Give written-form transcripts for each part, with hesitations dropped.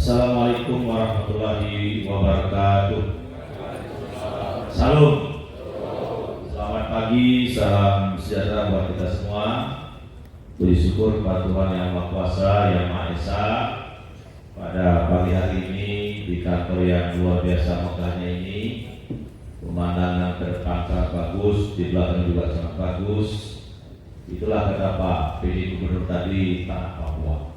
Assalamualaikum warahmatullahi wabarakatuh. Salam. Selamat pagi, salam sejahtera buat kita semua. Puji syukur kepada Tuhan Yang Maha Kuasa, Yang Maha Esa. Pada pagi hari ini di kantor yang luar biasa megahnya ini, pemandangan ke depan sangat bagus, di belakang juga sangat bagus. Itulah kata Pak PJ Gubernur tadi, tanah Papua.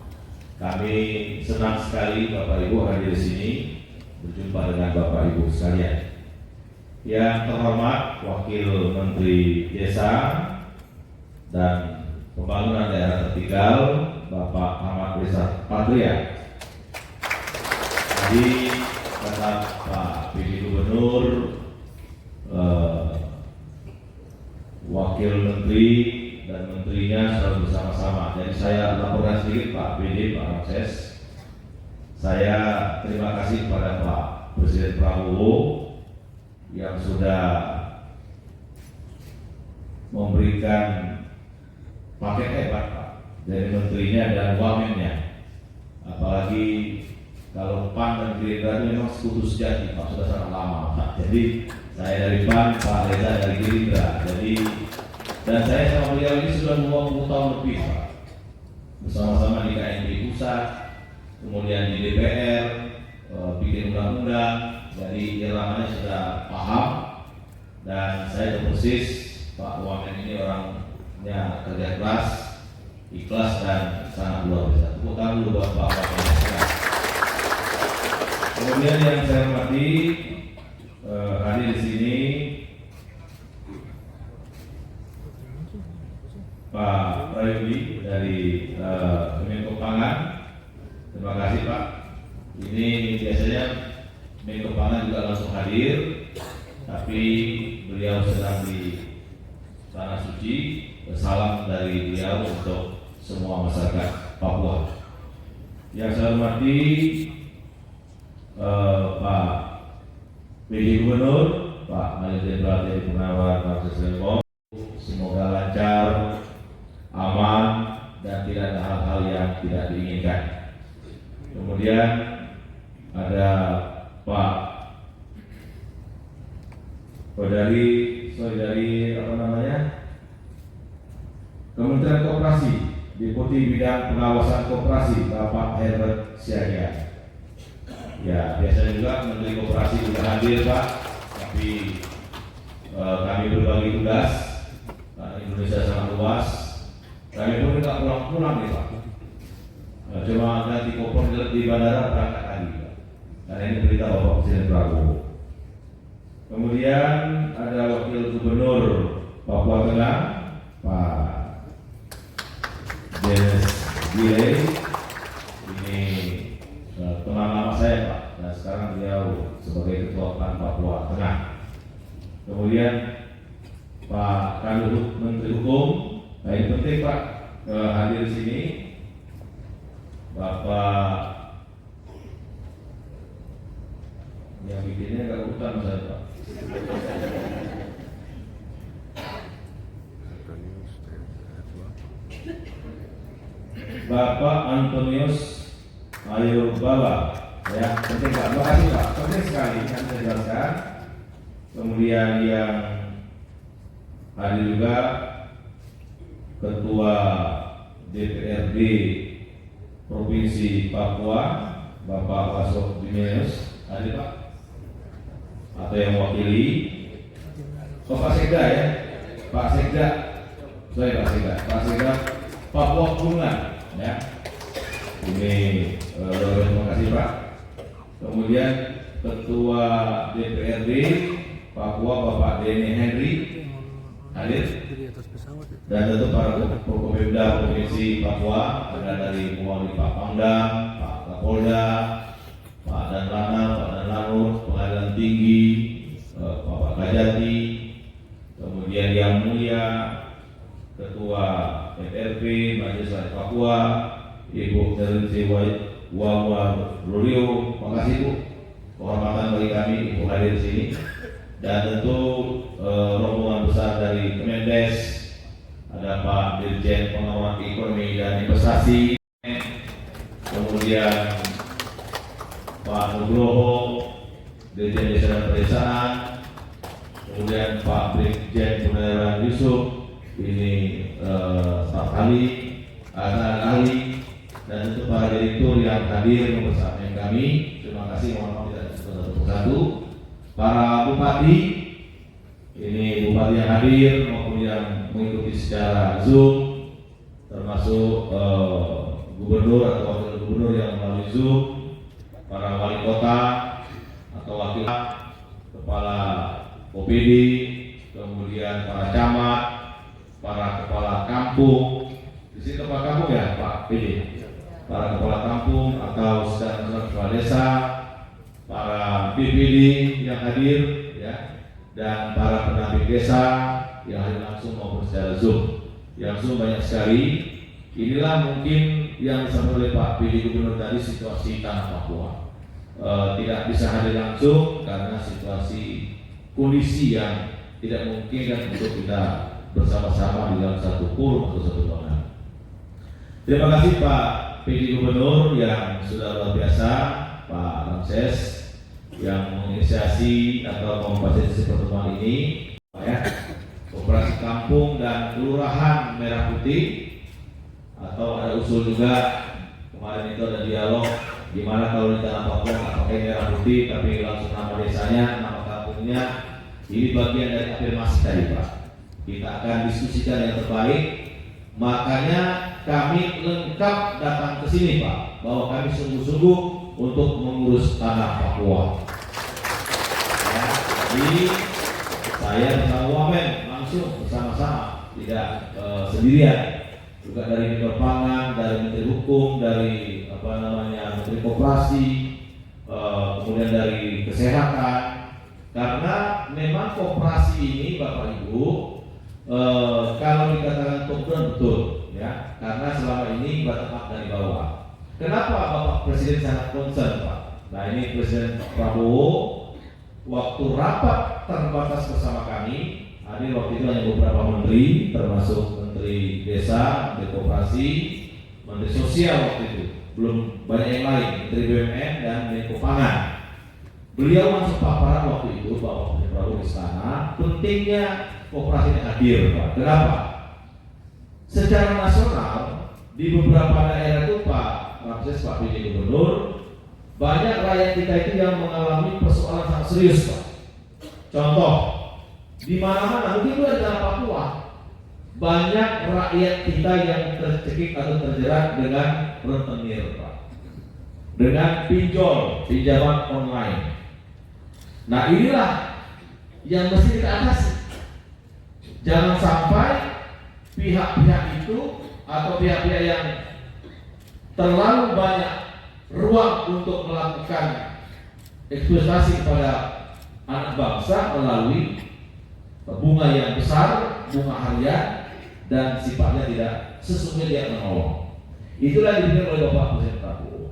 Kami senang sekali Bapak Ibu hadir di sini berjumpa dengan Bapak Ibu sekalian. Yang terhormat Wakil Menteri Desa dan Pembangunan Daerah Tertinggal Bapak Ahmad Rizal Patria. Tadi kata Pak PJ Gubernur, Wakil Menteri dan menterinya selalu bersama-sama. Jadi saya laporkan sedikit Pak PD, Pak Ramses. Saya terima kasih kepada Pak Presiden Prabowo yang sudah memberikan paket hebat Pak dari menterinya dan wamennya. Apalagi kalau PAN dan Gerindra itu memang sekutu sejati Pak, sudah sangat lama Pak. Jadi saya dari PAN, Pak Reza dari Gerindra. Dan saya sama beliau ini sudah 20 tahun lebih Pak, bersama-sama di KNP pusat, kemudian di DPR, bikin undang-undang. Jadi iramanya sudah paham, dan saya tahu persis Pak Wamen ini orangnya kerja keras, ikhlas dan sangat luar biasa. Tepuk tangan dulu buat Pak Wamen. Kemudian yang saya hormati, hadir di sini Pak Prayudi dari Menko Pangan. Terima kasih Pak. Ini biasanya Menko Pangan juga langsung hadir, tapi beliau sedang di Tanah Suci. Salam dari beliau untuk semua masyarakat Papua. Yang saya hormati Pak PJ Gubernur, Pak Mayor Jenderal Teddy Purnawirawan, Pak Presiden. Semoga lancar, aman, dan tidak ada hal-hal yang tidak diinginkan. Kemudian ada Pak dari Kementerian Koperasi, Deputi Bidang Pengawasan Koperasi, Bapak Herbert Siagian. Ya, biasanya juga Menteri Koperasi juga hadir Pak, tapi kami berbagi tugas. Indonesia sangat luas. Kami pun tidak pulang-pulang nih Pak. Cuma ganti koper di bandara berangkat lagi Pak. Karena ini berita Bapak Presiden Prabowo. Kemudian ada Wakil Gubernur Papua Tengah, Pak Dennis Gile. Ini teman lama saya Pak. Dan sekarang beliau sebagai Ketua PAN Papua Tengah. Kemudian Pak Kanwil Menteri Hukum. Nah, ini penting Pak hadir di sini. Bapak yang bikinnya nggak hutan saya Pak. Bapak Antonius Ayurbala. Ya, penting Pak. Terima kasih Pak. Penting sekali yang saya jelaskan. Kemudian yang hadir juga Ketua DPRD Provinsi Papua, Bapak Wasok Dimius. Hadir Pak? Atau yang mewakili? Pak Sekda ya? Pak Sekda. Pak Sekda Papua Bunga ya. Ini terima kasih Pak. Kemudian Ketua DPRD Papua Bapak Denny Henry hadir, dan tentu para Forkopimda Provinsi Papua ada dari mulai Pak Pangdam, Pak Kapolda, Pak Danlana, Pak Danlanut, Pengadilan Tinggi, Bapak Kajati, kemudian Yang Mulia Ketua FRP Majelis Rakyat Papua, Ibu Terence Wawa Rulio. Terima kasih Bu, kehormatan bagi kami Ibu hadir di sini. Dan tentu rombongan besar dari Kemendes, ada Pak Dirjen Pengawasan Ekonomi dan Investasi, kemudian Pak Nugroho, Dirjen Desa dan Pedesaan, kemudian Pak Brigjen Purnawirawan Yusuf, ini staf ahli, dan untuk para direktur yang hadir bersama kami. Terima kasih, mohon maaf tidak disebut satu persatu. Para bupati, ini bupati yang hadir maupun yang mengikuti secara Zoom, termasuk gubernur atau wakil gubernur yang melalui Zoom, para wali kota atau wakil kepala OPD, kemudian para camat, para kepala kampung. Di sini kepala kampung ya Pak PD, para kepala kampung atau secara kepala desa, para BPD yang hadir ya, dan para pendamping desa yang hadir langsung maupun secara Zoom. Yang Zoom banyak sekali. Inilah mungkin yang disampaikan oleh Pak PD Gubernur tadi, situasi tanah Papua. Tidak bisa hadir langsung karena situasi kondisi yang tidak mungkin dan untuk kita bersama-sama di dalam satu forum atau satu ruangan. Terima kasih Pak PD Gubernur yang sudah luar biasa, Pak Ramses yang menginisiasi atau memfasilitasi pertemuan ini, ya, Koperasi Kampung dan Kelurahan Merah Putih, atau ada usul juga kemarin itu ada dialog gimana kalau di tanah Papua nggak pakai merah putih tapi langsung nama desanya, nama kampungnya. Ini bagian dari afirmasi tadi Pak. Kita akan diskusikan yang terbaik. Makanya kami lengkap datang ke sini Pak, bahwa kami sungguh-sungguh untuk mengurus tanah Papua. Ya, jadi saya bersama Wamen langsung bersama-sama, tidak sendirian. Juga dari Menteri Pangan, dari Menteri Hukum, dari Menteri Koperasi, kemudian dari Kesehatan. Karena memang koperasi ini Bapak Ibu, kalau dikatakan top down betul, ya, karena selama ini bottom up dari bawah. Kenapa Bapak Presiden sangat concern Pak? Nah ini Presiden Prabowo waktu rapat terbatas bersama kami, hadir waktu itu hanya beberapa menteri, termasuk Menteri Desa, Menteri Koperasi, Menteri Sosial waktu itu, belum banyak yang lain, Menteri BUMN dan Menko Pangan. Beliau masuk paparan waktu itu Bapak Presiden Prabowo di istana, pentingnya koperasi ini hadir Pak. Kenapa? Secara nasional di beberapa daerah itu Pak Ramses, Pak PD Gubernur, banyak rakyat kita itu yang mengalami persoalan sangat serius Pak. Contoh, di mana-mana mungkin itu adalah Papua, banyak rakyat kita yang tercekik atau terjerat dengan rentenir Pak, dengan pinjaman online. Nah inilah yang mesti kita atasi. Jangan sampai pihak-pihak itu atau pihak-pihak yang terlalu banyak ruang untuk melakukan eksploitasi kepada anak bangsa melalui bunga yang besar, bunga harian, dan sifatnya tidak sesuai dia menolong. Itulah yang diberikan oleh Bapak Presiden Prabowo.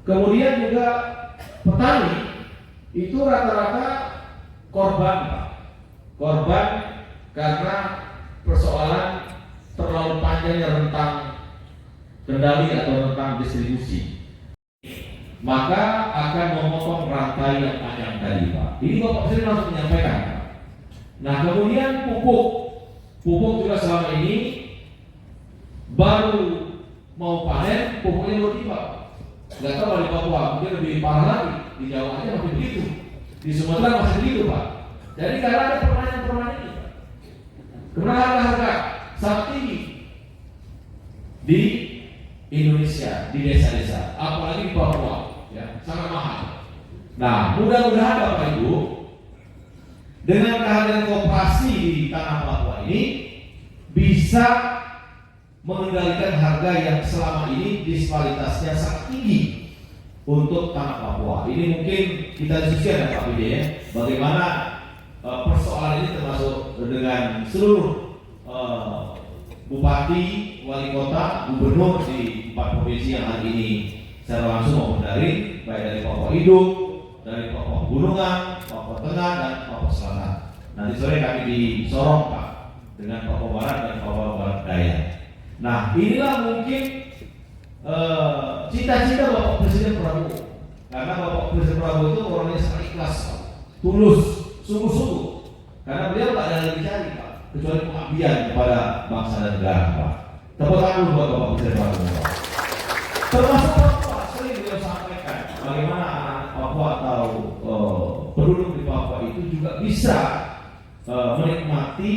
Kemudian juga petani itu rata-rata korban Pak. Korban karena persoalan terlalu panjangnya rentang kendali atau rentang distribusi, maka akan memotong rantai yang panjang tadi Pak. Ini Bapak Presiden langsung menyampaikan. Nah kemudian pupuk juga selama ini baru mau panen, pupuknya belum tiba. Nggak tahu di Papua mungkin lebih parah lagi, di Jawa aja masih begitu, di Sumatera masih begitu Pak. Jadi karena ada permainan ini Pak, karena harga sangat tinggi di Indonesia, di desa-desa, apalagi di Papua, ya sangat mahal. Nah mudah-mudahan Bapak Ibu, dengan kehadiran koperasi di tanah Papua ini bisa mengendalikan harga yang selama ini disparitasnya sangat tinggi untuk tanah Papua. Ini mungkin kita diskusikan ya Pak PD ya, bagaimana persoalan ini termasuk dengan seluruh bupati, wali kota, gubernur di 4 provinsi yang hari ini secara langsung maupun dari baik dari Papua Induk, dari Papua Pegunungan, Papua Tengah dan Papua Selatan. Nanti sore kami di Sorong Pak, dengan Papua Barat dan Papua Barat Daya. Nah inilah mungkin cita-cita Bapak Presiden Prabowo Karena Bapak Presiden Prabowo itu orangnya sangat ikhlas, Pak. Tulus, sungguh-sungguh. Karena beliau tak ada yang dicari, Pak, kecuali pengabdian kepada bangsa dan negara, Pak. Tepuk tangan buat Bapak Presiden Prabowo, Pak. Termasuk Papua, sering beliau sampaikan bagaimana anak Papua atau penduduk di Papua itu juga bisa menikmati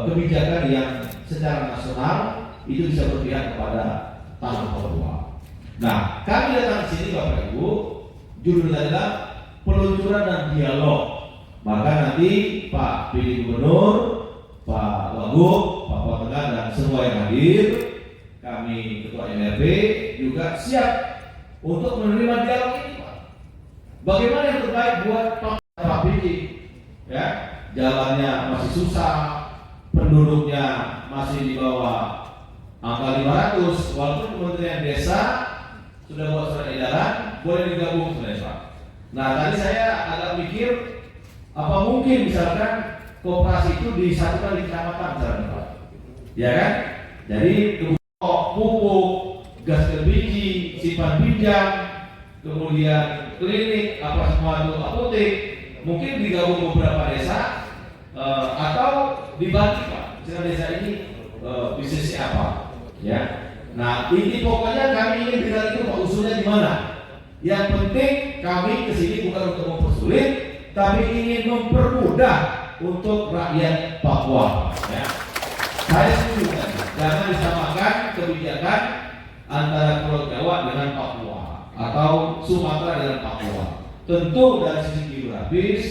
kebijakan yang secara nasional itu bisa berpihak kepada tanah Papua. Nah, kami datang ke sini Bapak Ibu, judulnya adalah peluncuran dan dialog. Maka nanti Pak PD Gubernur, Pak Wagub, Pak Papua Tengah dan semua yang hadir, kami Ketua MRP juga siap untuk menerima dialog ini, Pak. Bagaimana yang terbaik buat Pak PD? Ya, jalannya masih susah, penduduknya masih di bawah angka 500, walaupun Kementerian Desa sudah buat surat edaran, boleh digabung sebenarnya, Pak. Nah, tadi saya agak mikir, apa mungkin misalkan koperasi itu disatukan di kecamatan, misalnya, Pak? Ya kan? Jadi pupuk, gas LPG, simpan pinjam, kemudian klinik, apa semua itu apotek, mungkin digabung beberapa desa atau dibagi, Pak. Misalnya desa ini bisnisnya apa? Ya. Nah, ini pokoknya kami ingin dengar itu Pak, usulnya di mana. Yang penting kami kesini bukan untuk mempersulit, tapi ingin mempermudah untuk rakyat Papua. Ya. Saya setuju kan, jangan disamakan kebijakan antara Pulau Jawa dengan Papua atau Sumatera dengan Papua. Tentu dari sisi geografis,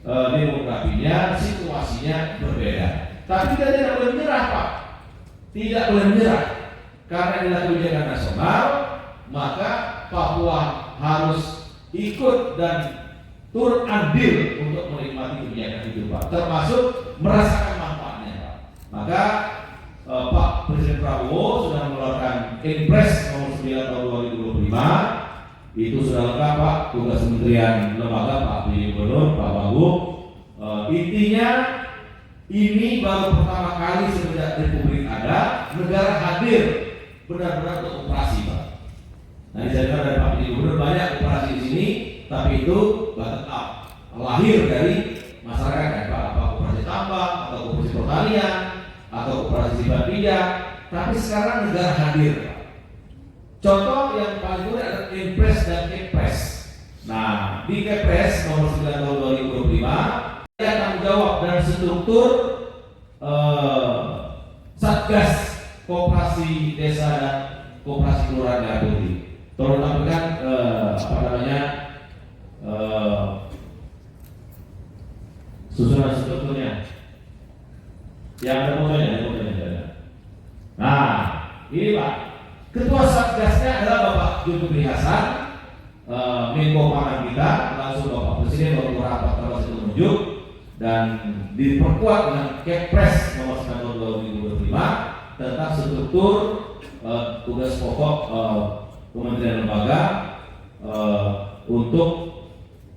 demografinya, situasinya berbeda. Tapi kita tidak boleh menyerah, Pak. Tidak boleh menyerah. Karena inilah kebijakan nasional, maka Papua harus ikut dan turut andil untuk menikmati kebijakan itu, Pak. Termasuk merasakan manfaatnya, Pak. Maka Pak Presiden Prabowo sudah mengeluarkan Impres nomor 9 tahun 2025. Itu sudah lengkap, Pak. Tugas kementerian lembaga Pak Gubernur, Pak Wagub. Intinya ini baru pertama kali semenjak Republik ada, negara hadir benar-benar untuk operasi, Pak. Nah, saya dengar dari Pak Gubernur banyak operasi di sini, tapi itu bottom up, lahir dari masyarakat, kan, Pak. Apa operasi tambang, atau operasi pertanian, atau operasi simpan pinjam. Tapi sekarang negara hadir, Pak. Contoh yang paling mudah adalah Impres dan Kepres. Nah, di Kepres nomor 9 tahun 2025 ada tanggung jawab dan struktur Satgas Koperasi Desa dan Koperasi Kelurahan Merah Putih. Tolong tampilkan susunan strukturnya. Yang ada fotonya. Nah, ini Pak. Ketua Satgasnya adalah Bapak Zulkifli Hasan, Menko Pangan kita, langsung Bapak Presiden waktu rapat terus itu menunjuk, dan diperkuat dengan Kepres nomor 9 tahun 2025 tentang struktur tugas pokok kementerian lembaga untuk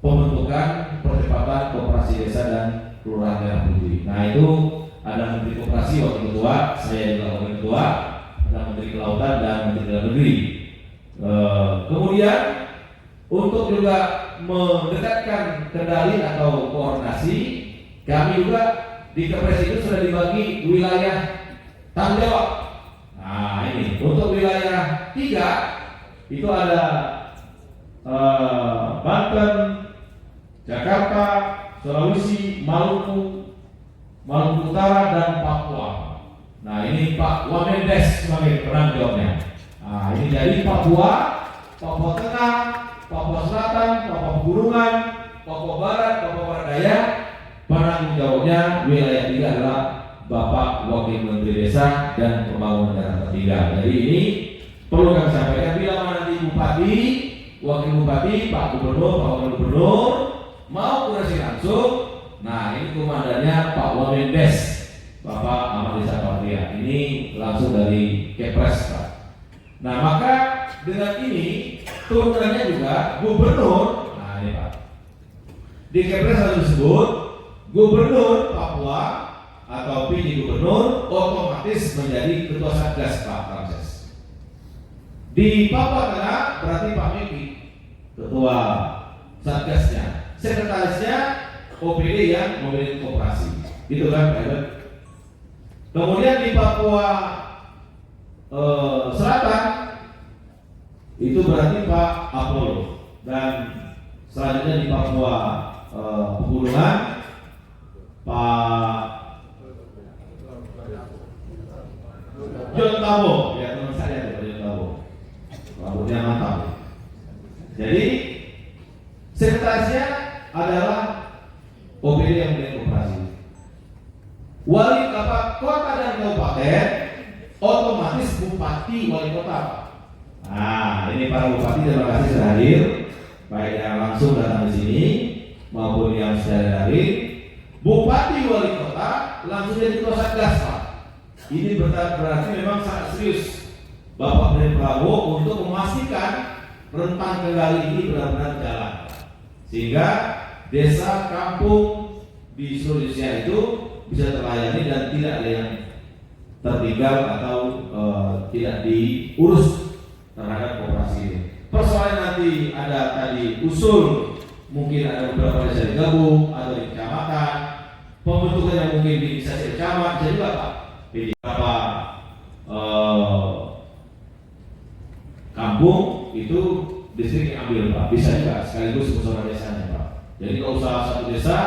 pembentukan percepatan koperasi desa dan kelurahan Merah Putih. Nah, itu ada Menteri Koperasi wakil ketua, saya juga wakil ketua, ada Menteri Kelautan dan Menteri Dalam Negeri. Kemudian untuk juga mendekatkan kendali atau koordinasi, kami juga di Kepres itu sudah dibagi wilayah tanggung jawab. Nah, ini untuk wilayah 3 itu ada Banten, Jakarta, Sulawesi, Maluku Utara dan Papua. Nah, ini Pak Wamendes sebagai penanggung jawabnya. Nah, ini dari Papua Tengah, Papua Selatan, Papua Pegunungan, Papua Barat, Papua Barat Daya. Penanggung jawabnya wilayah 3 adalah Bapak Wakil Menteri Desa dan Pembangunan Daerah Tertinggal. Jadi ini perlu kami sampaikan, bila nanti Bupati, Wakil Bupati, Pak Gubernur, Pak Wakil Gubernur mau koordinasi langsung. Nah, ini komandannya Pak Wamendes, Bapak Ahmad Desa Patria. Ini langsung dari Kepres, Pak. Nah, maka dengan ini turunannya juga Gubernur. Nah, ini Pak. Di Kepres harus disebut Gubernur Papua atau PJ Gubernur otomatis menjadi Ketua Satgas, Pak Ramses. Di Papua Tengah berarti Pak Meki, ketua satgasnya, sekretarisnya OPD yang memiliki koperasi, gitu kan Pak Ibu. Kemudian di Papua Selatan itu berarti Pak Apollo, dan selanjutnya di Papua Pegunungan Pak John Tabo, ya teman saya John Tabo, rambutnya mantap. Jadi sekretarisnya adalah OPD yang memiliki koperasi. Wali kota dan kabupaten otomatis bupati wali kota. Nah, ini para bupati terima kasih sudah hadir, baik yang langsung datang di sini maupun yang sudah hadir. Bupati wali kota langsung jadi ketua satgas, Pak. Ini berarti memang sangat serius Bapak Presiden Prabowo untuk memastikan rentang kendali ini benar-benar jalan, sehingga desa, kampung di seluruh Indonesia itu bisa terlayani dan tidak ada yang tertinggal atau tidak diurus terhadap koperasi ini. Persoalan nanti ada tadi usul, mungkin ada beberapa desa digabung atau di kecamatan, pembentukannya mungkin di instansi kecamatan, jadi juga Pak, di beberapa kampung itu distrik yang ambil Pak, bisa juga sekaligus musyawarah desanya Pak. Jadi kalau usaha satu desa,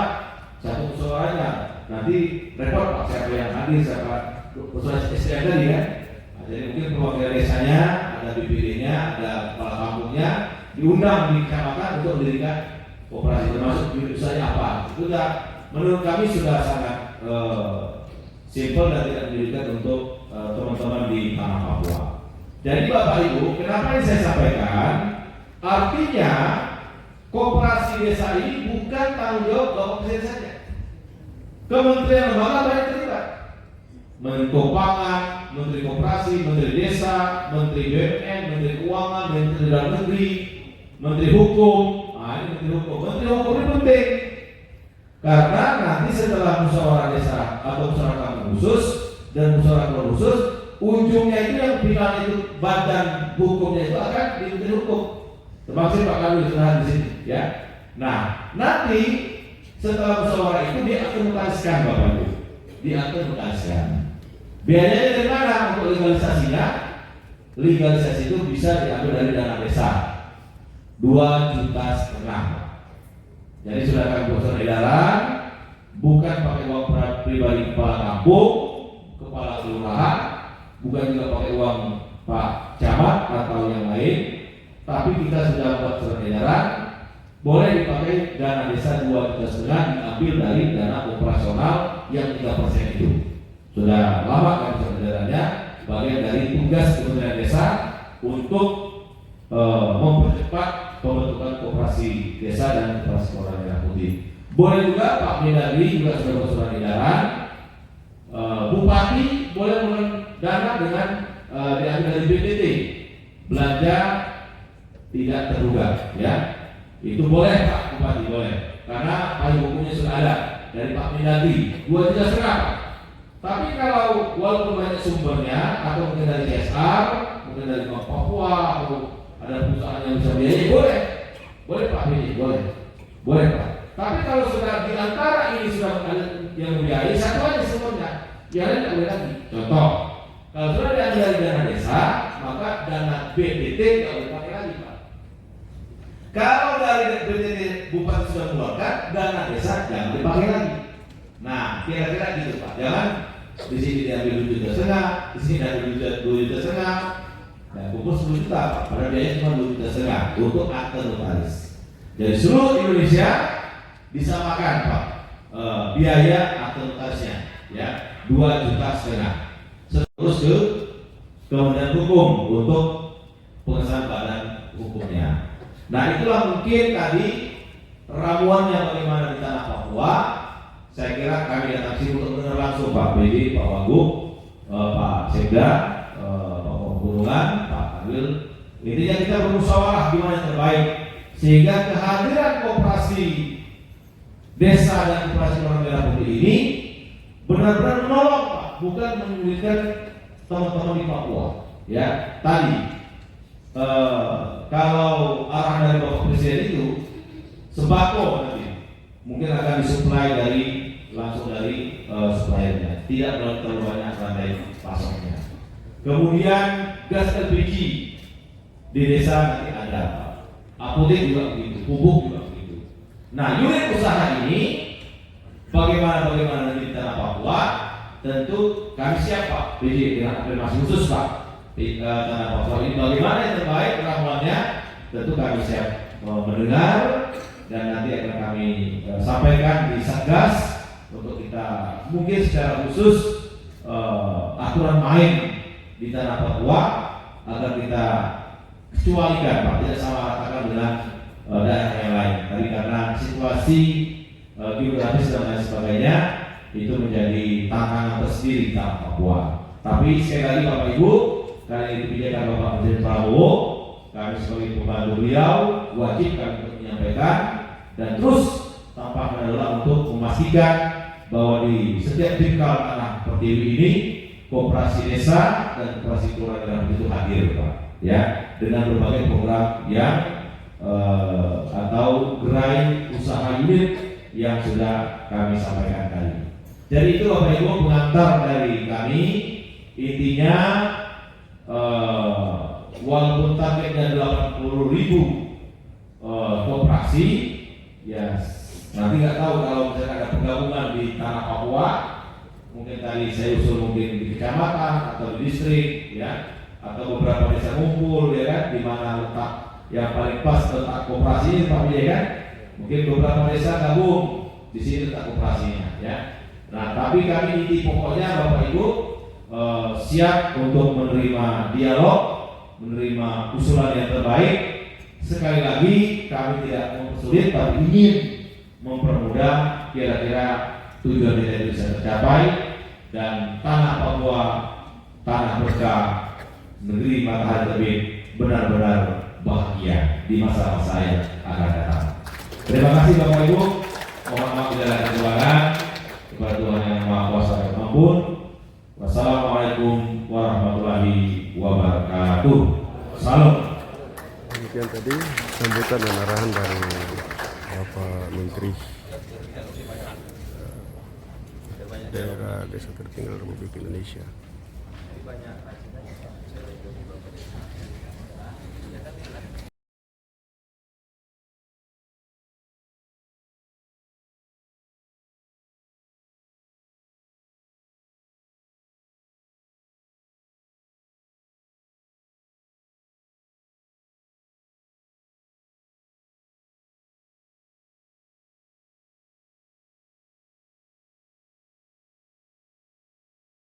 satu musyawarahnya, nanti repot Pak, siapa yang hadir, siapa musyawarah SDM tadi kan. Nah, jadi mungkin perwakilan desanya, ada BPD-nya, ada kepala kampungnya, diundang di kecamatan untuk mendirikan koperasi, termasuk usahanya apa. Itu sudah, menurut kami sudah sangat simpel dan tidak menyulitkan untuk teman-teman di tanah Papua. Jadi Bapak Ibu, kenapa ini saya sampaikan? Artinya koperasi desa ini bukan tanggung jawab Bapak Presiden saja. Kementerian lembaga banyak terlibat. Menko Pangan, Menteri Koperasi, Menteri Desa, Menteri BUMN, Menteri Keuangan, Menteri Dalam Negeri, Menteri Hukum. Nah, ini Menteri Hukum. Menteri Hukum ini penting karena nanti setelah musyawarah desa atau musyawarah kampung khusus dan musyawarah keluarga khusus, ujungnya itu yang final itu badan hukumnya itu akan di Menteri Hukum. Termasuk Pak Kamil sudah di sini, ya. Nah, nanti setelah musyawarah itu diakumulasikan Bapak Ibu, diakumulasikan. Biayanya dari mana untuk legalisasinya? Legalisasi itu bisa diambil dari dana desa 2,5 juta. Jadi sudah kami buat edaran, bukan pakai uang pribadi kepala kampung, kepala kelurahan, bukan juga pakai uang Pak Camat atau yang lain, tapi kita sudah buat surat edaran, boleh dipakai dana desa 2,5 juta diambil dari dana operasional yang 3% itu. Sudah lama kami surat edarannya, bagian dari tugas Kementerian Desa untuk mempercepat pembentukan koperasi desa dan koperasi keluarga merah putih. Boleh juga Pak Mendagri juga sudah bersurat edaran, Bupati boleh dana dengan diambil dari BPT, belanja tidak terduga, ya. Itu boleh Pak Bupati, boleh, karena payung hukumnya sudah ada dari Pak Mendagri 2,5 juta. Tapi kalau walaupun banyak sumbernya atau mungkin dari CSR, mungkin dari Bank Papua atau ada perusahaan yang bisa biayai, boleh Pak Bini, boleh Pak. Tapi kalau sudah di antara ini sudah ada yang membiayai, satu aja semuanya, yang lain tidak boleh lagi. Contoh, kalau sudah diambil dari dana desa, maka dana BPT tidak boleh pakai lagi Pak. Kalau dari BPT Bupati sudah mengeluarkan, dana desa jangan dipakai lagi. Nah, kira-kira gitu Pak. Jangan di sini diambil 2,5 juta, di sini diambil 2,5 juta. Nah, kumpul 10 juta, pada biaya cuma 2,5 juta untuk akte notaris. Jadi seluruh Indonesia disamakan Pak, biaya akte notarisnya, ya 2,5 juta. Terus ke Kementerian Hukum untuk pengesahan badan hukumnya. Nah, itulah mungkin tadi ramuannya bagaimana di tanah Papua. Saya kira kami datang sini untuk mendengar langsung Pak BD, Pak Wagub, Pak Sekda, Pak Pegunungan, Pak Kamil. Intinya kita bermusyawarah gimana yang terbaik sehingga kehadiran koperasi desa dan koperasi keluarga merah putih ini benar-benar menolong Pak, bukan menyulitkan teman-teman di Papua. Ya, tadi kalau arahan dari Bapak Presiden itu sembako nanti mungkin akan disuplai langsung dari suppliernya, tidak terlalu banyak rantai pasoknya. Kemudian gas LPG di desa nanti ada, apotek juga begitu, pupuk juga begitu. Nah, unit usaha ini bagaimana nanti di tanah Papua, tentu kami siap Pak, PJ dengan afirmasi khusus Pak. Tanah Papua ini bagaimana yang terbaik ramuannya, tentu kami siap mendengar dan nanti akan kami sampaikan di Satgas untuk kita mungkin secara khusus aturan main di tanah Papua agar kita kecualikan Pak, tidak sama ratakan dengan daerah yang lain. Tapi karena situasi geografis dan lain sebagainya itu menjadi tantangan tersendiri di tanah Papua. Tapi sekali lagi Bapak Ibu, karena itu kebijakan Bapak Presiden Prabowo, kami sebagai pembantu beliau wajib kami untuk menyampaikan dan terus tampaknya adalah untuk memastikan bahwa di setiap tingkat tanah Pertiwi ini koperasi desa dan koperasi kelurahan itu hadir Pak, ya, dengan berbagai program yang atau gerai usaha unit yang sudah kami sampaikan tadi. Jadi itu Bapak Ibu pengantar dari kami. Intinya walaupun targetnya 80.000 koperasi, ya nanti nggak tahu kalau misalnya ada penggabungan di tanah Papua, mungkin tadi saya usul mungkin di kecamatan atau di distrik, ya, atau beberapa desa ngumpul, ya kan, di mana letak yang paling pas letak koperasi ini Pak, ya kan, mungkin beberapa desa gabung di sini letak koperasinya, ya. Nah, tapi kami inti pokoknya Bapak Ibu siap untuk menerima dialog, menerima usulan yang terbaik. Sekali lagi kami tidak mempersulit, tapi ingin mempermudah kira-kira tujuan kita itu bisa tercapai dan tanah Papua, tanah berkah, negeri matahari terbit benar-benar bahagia di masa-masa yang akan datang. Terima kasih Bapak Ibu. Mohon maaf bila ada kekurangan. Kepada Tuhan yang Maha Kuasa dan Ampun. Wassalamualaikum warahmatullahi wabarakatuh. Salam. Demikian tadi sambutan dan arahan dari Bapak Menteri Daerah Desa Tertinggal Republik Indonesia.